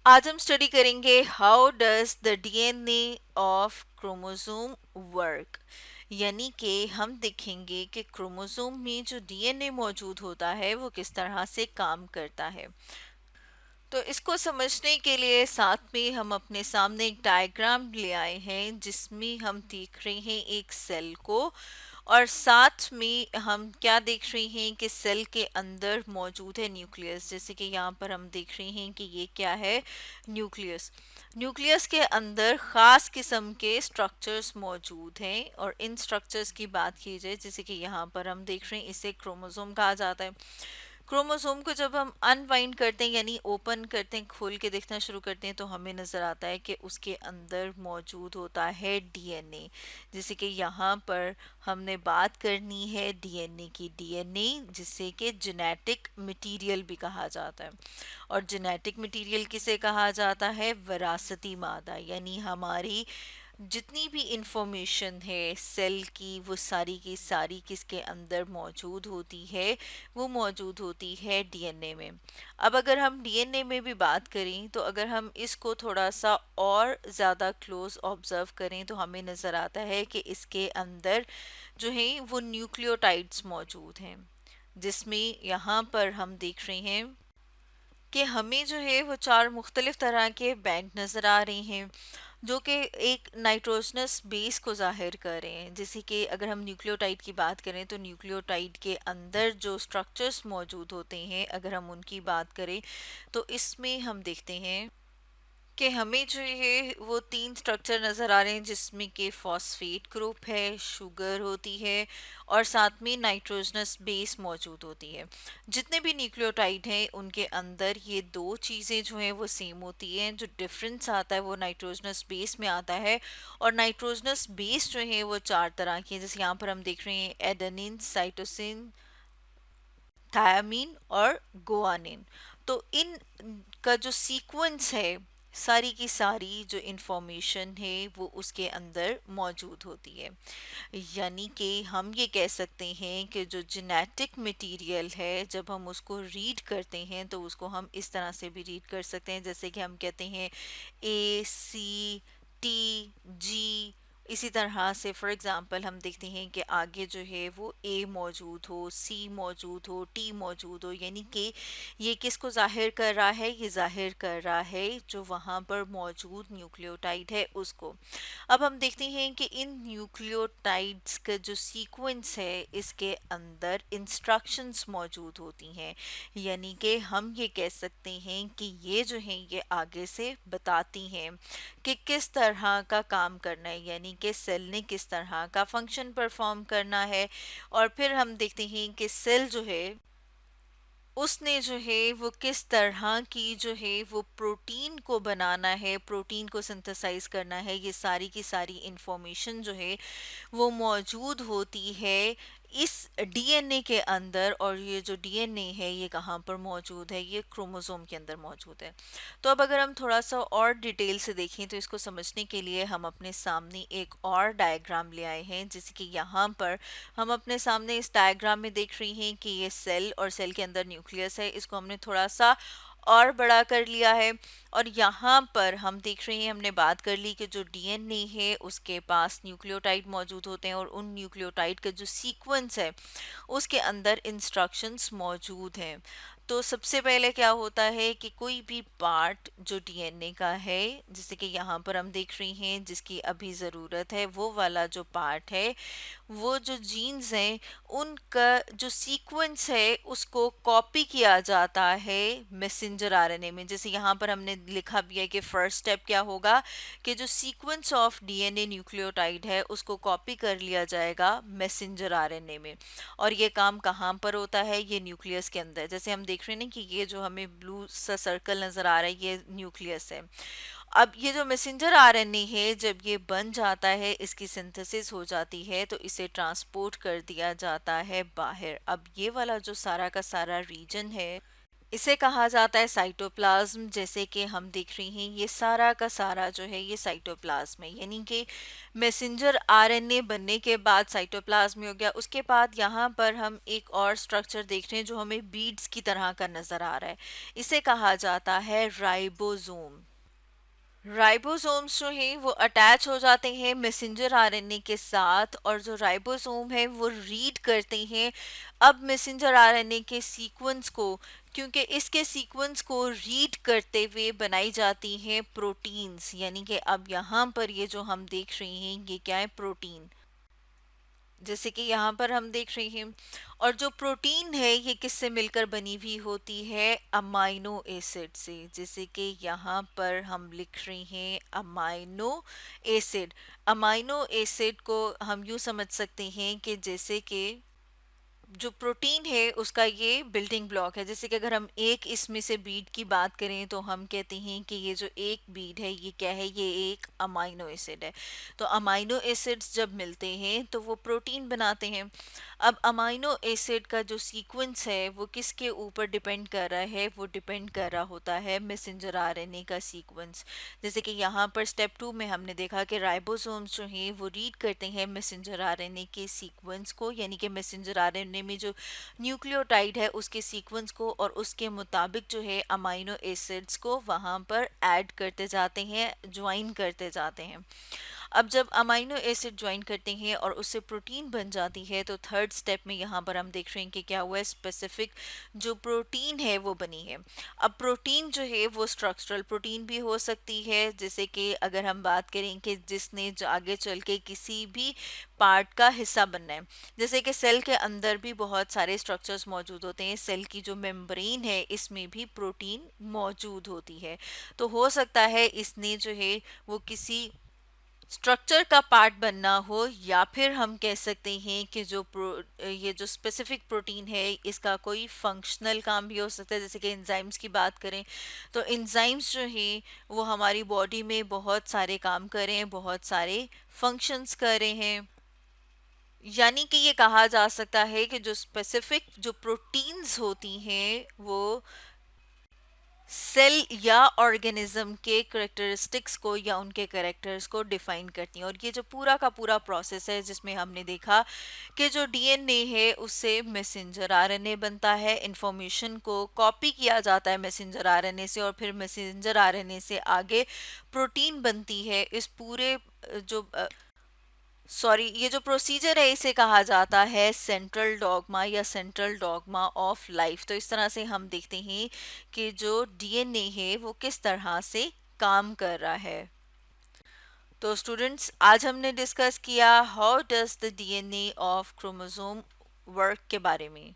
आज हम स्टडी करेंगे how does the DNA of chromosome work. यानी कि हम देखेंगे कि क्रोमोसोम में जो डीएनए मौजूद होता है वो किस तरह से काम करता है। तो इसको समझने के लिए साथ में हम अपने सामने एक डायग्राम ले आए हैं जिसमें हम देख रहे हैं एक सेल को, और साथ में हम क्या देख रहे हैं कि सेल के अंदर मौजूद है न्यूक्लियस। जैसे कि यहाँ पर हम देख रहे हैं कि ये क्या है, न्यूक्लियस। न्यूक्लियस के अंदर खास किस्म के स्ट्रक्चर्स मौजूद हैं, और इन स्ट्रक्चर्स की बात की जाए जैसे कि यहाँ पर हम देख रहे हैं इसे क्रोमोसोम कहा जाता है। क्रोमोसोम को जब हम अनवाइंड करते हैं यानी ओपन करते हैं, खोल के देखना शुरू करते हैं, तो हमें नजर आता है कि उसके अंदर मौजूद होता है डीएनए। जैसे कि यहाँ पर हमने बात करनी है डीएनए की, डीएनए जिसे कि जेनेटिक मटेरियल भी कहा जाता है। और जेनेटिक मटेरियल किसे कहा जाता है, विरासती मादा, यानी हमारी जितनी भी इंफॉर्मेशन है सेल की वो सारी की सारी किसके अंदर मौजूद होती है, वो मौजूद होती है डीएनए में। अब अगर हम डीएनए में भी बात करें तो अगर हम इसको थोड़ा सा और ज़्यादा क्लोज ऑब्जर्व करें तो हमें नज़र आता है कि इसके अंदर जो है वो न्यूक्लियोटाइड्स मौजूद हैं, जिसमें यहाँ पर हम देख रहे हैं कि हमें जो है वो चार मुख्तलिफ तरह के बैंड नज़र आ रहे हैं जो कि एक नाइट्रोजनस बेस को जाहिर कर रहे हैं। जैसे कि अगर हम न्यूक्लियोटाइड की बात करें तो न्यूक्लियोटाइड के अंदर जो स्ट्रक्चर्स मौजूद होते हैं अगर हम उनकी बात करें तो इसमें हम देखते हैं कि हमें जो है वो तीन स्ट्रक्चर नज़र आ रहे हैं, जिसमें कि फॉस्फेट ग्रुप है, शुगर होती है, और साथ में नाइट्रोजनस बेस मौजूद होती है। जितने भी न्यूक्लियोटाइड हैं उनके अंदर ये दो चीज़ें जो हैं वो सेम होती हैं। जो डिफरेंस आता है वो नाइट्रोजनस बेस में आता है, और नाइट्रोजनस बेस जो है वो चार तरह की है। जैसे यहाँ पर हम देख रहे हैं एडेनिन, साइटोसिन, थायामीन और गुआनिन। तो इन का जो सीक्वेंस है, सारी की सारी जो इंफॉर्मेशन है वो उसके अंदर मौजूद होती है। यानी कि हम ये कह सकते हैं कि जो जेनेटिक मटेरियल है जब हम उसको रीड करते हैं तो उसको हम इस तरह से भी रीड कर सकते हैं, जैसे कि हम कहते हैं ACTG। इसी तरह से फॉर एग्जांपल हम देखते हैं कि आगे जो है वो ए मौजूद हो, सी मौजूद हो, टी मौजूद हो, यानी कि ये किसको जाहिर कर रहा है, ये जाहिर कर रहा है जो वहाँ पर मौजूद न्यूक्लियोटाइड है उसको। अब हम देखते हैं कि इन न्यूक्लियोटाइड्स का जो सीक्वेंस है इसके अंदर इंस्ट्रक्शंस मौजूद होती हैं। यानी कि हम ये कह सकते हैं कि ये जो है ये आगे से बताती हैं कि किस तरह का काम करना है, यानी कि सेल ने किस तरह का फंक्शन परफॉर्म करना है। और फिर हम देखते हैं कि सेल जो है उसने जो है वो किस तरह की जो है वो प्रोटीन को बनाना है, प्रोटीन को सिंथेसाइज करना है। ये सारी की सारी इंफॉर्मेशन जो है वो मौजूद होती है इस डीएनए के अंदर। और ये जो डीएनए है ये कहाँ पर मौजूद है, ये क्रोमोसोम के अंदर मौजूद है। तो अब अगर हम थोड़ा सा और डिटेल से देखें तो इसको समझने के लिए हम अपने सामने एक और डायग्राम ले आए हैं। जैसे कि यहाँ पर हम अपने सामने इस डायग्राम में देख रहे हैं कि ये सेल और सेल के अंदर न्यूक्लियस है, इसको हमने थोड़ा सा और बड़ा कर लिया है। और यहाँ पर हम देख रहे हैं, हमने बात कर ली कि जो डीएनए है उसके पास न्यूक्लियोटाइड मौजूद होते हैं, और उन न्यूक्लियोटाइड का जो सीक्वेंस है उसके अंदर इंस्ट्रक्शंस मौजूद हैं। तो सबसे पहले क्या होता है कि कोई भी पार्ट जो डीएनए का है, जैसे कि यहाँ पर हम देख रहे हैं जिसकी अभी ज़रूरत है, वो वाला जो पार्ट है, वो जो जीन्स हैं उनका जो सीक्वेंस है उसको कॉपी किया जाता है मैसेंजर आरएनए में। जैसे यहाँ पर हमने लिखा भी है कि फर्स्ट स्टेप क्या होगा कि जो सीक्वेंस ऑफ डीएनए न्यूक्लियोटाइड है उसको कॉपी कर लिया जाएगा मैसेंजर आरएनए में। और ये काम कहाँ पर होता है, ये न्यूक्लियस के अंदर। जैसे हम देख रहे हैं ना कि ये जो हमें ब्लू सा सर्कल नजर आ रहा है ये न्यूक्लियस है। अब ये जो मैसेंजर आरएनए है जब ये बन जाता है, इसकी सिंथेसिस हो जाती है, तो इसे ट्रांसपोर्ट कर दिया जाता है बाहर। अब ये वाला जो सारा का सारा रीजन है इसे कहा जाता है साइटोप्लाज्म। जैसे कि हम देख रहे हैं ये सारा का सारा जो है ये साइटोप्लाज्म है, यानी कि मैसेंजर आरएनए बनने के बाद साइटोप्लाज्म हो गया। उसके बाद यहाँ पर हम एक और स्ट्रक्चर देख रहे हैं जो हमें बीड्स की तरह का नजर आ रहा है। इसे कहा जाता है राइबोसोम। राइबोसोम्स जो हैं वो अटैच हो जाते हैं मैसेंजर आरएनए के साथ, और जो राइबोसोम है वो रीड करते हैं अब मैसेंजर आरएनए के सीक्वेंस को, क्योंकि इसके सीक्वेंस को रीड करते हुए बनाई जाती हैं प्रोटीन्स। यानी कि अब यहाँ पर ये जो हम देख रहे हैं ये क्या है, प्रोटीन। जैसे कि यहाँ पर हम देख रहे हैं, और जो प्रोटीन है ये किससे मिलकर बनी हुई होती है, अमाइनो एसिड से। जैसे कि यहाँ पर हम लिख रहे हैं अमाइनो एसिड। अमाइनो एसिड को हम यूँ समझ सकते हैं कि जैसे कि जो प्रोटीन है उसका ये बिल्डिंग ब्लॉक है। जैसे कि अगर हम एक इसमें से बीड की बात करें तो हम कहते हैं कि ये जो एक बीड है ये क्या है, ये एक अमाइनो एसिड है। तो अमाइनो एसिड्स जब मिलते हैं तो वो प्रोटीन बनाते हैं। अब अमाइनो एसिड का जो सीक्वेंस है वो किसके ऊपर डिपेंड कर रहा है, वो डिपेंड कर रहा होता है मैसेंजर आरएनए का सीक्वेंस। जैसे कि यहाँ पर स्टेप 2 में हमने देखा कि राइबोसोम्स जो हैं वो रीड करते हैं मैसेंजर आरएनए के सीक्वेंस को, यानी कि मैसेंजर आरएनए में जो न्यूक्लियोटाइड है उसके सीक्वेंस को, और उसके मुताबिक जो है अमाइनो एसिड्स को वहाँ पर ऐड करते जाते हैं, ज्वाइन करते जाते हैं। अब जब अमाइनो एसिड ज्वाइन करते हैं और उससे प्रोटीन बन जाती है तो थर्ड स्टेप में यहाँ पर हम देख रहे हैं कि क्या हुआ है, स्पेसिफिक जो प्रोटीन है वो बनी है। अब प्रोटीन जो है वो स्ट्रक्चरल प्रोटीन भी हो सकती है, जैसे कि अगर हम बात करें कि जिसने जो आगे चल के किसी भी पार्ट का हिस्सा बनना है। जैसे कि सेल के अंदर भी बहुत सारे स्ट्रक्चर्स मौजूद होते हैं, सेल की जो मेम्ब्रेन है इसमें भी प्रोटीन मौजूद होती है। तो हो सकता है इसने जो है वो किसी स्ट्रक्चर का पार्ट बनना हो, या फिर हम कह सकते हैं कि ये जो स्पेसिफिक प्रोटीन है इसका कोई फंक्शनल काम भी हो सकता है। जैसे कि एंजाइम्स की बात करें तो एंजाइम्स जो हैं वो हमारी बॉडी में बहुत सारे काम कर रहे हैं, बहुत सारे फंक्शंस कर रहे हैं। यानी कि ये कहा जा सकता है कि जो स्पेसिफिक जो प्रोटीन्स होती हैं वो सेल या ऑर्गेनिज्म के करेक्टरिस्टिक्स को या उनके करेक्टर्स को डिफाइन करती हैं। और ये जो पूरा का पूरा प्रोसेस है जिसमें हमने देखा कि जो डीएनए है उससे मैसेंजर आरएनए बनता है, इंफॉर्मेशन को कॉपी किया जाता है मैसेंजर आरएनए से, और फिर मैसेंजर आरएनए से आगे प्रोटीन बनती है। इस पूरे जो सॉरी ये जो प्रोसीजर है इसे कहा जाता है सेंट्रल डॉगमा या सेंट्रल डॉगमा ऑफ लाइफ। तो इस तरह से हम देखते हैं कि जो डीएनए है वो किस तरह से काम कर रहा है। तो स्टूडेंट्स आज हमने डिस्कस किया how does the DNA of chromosome work के बारे में।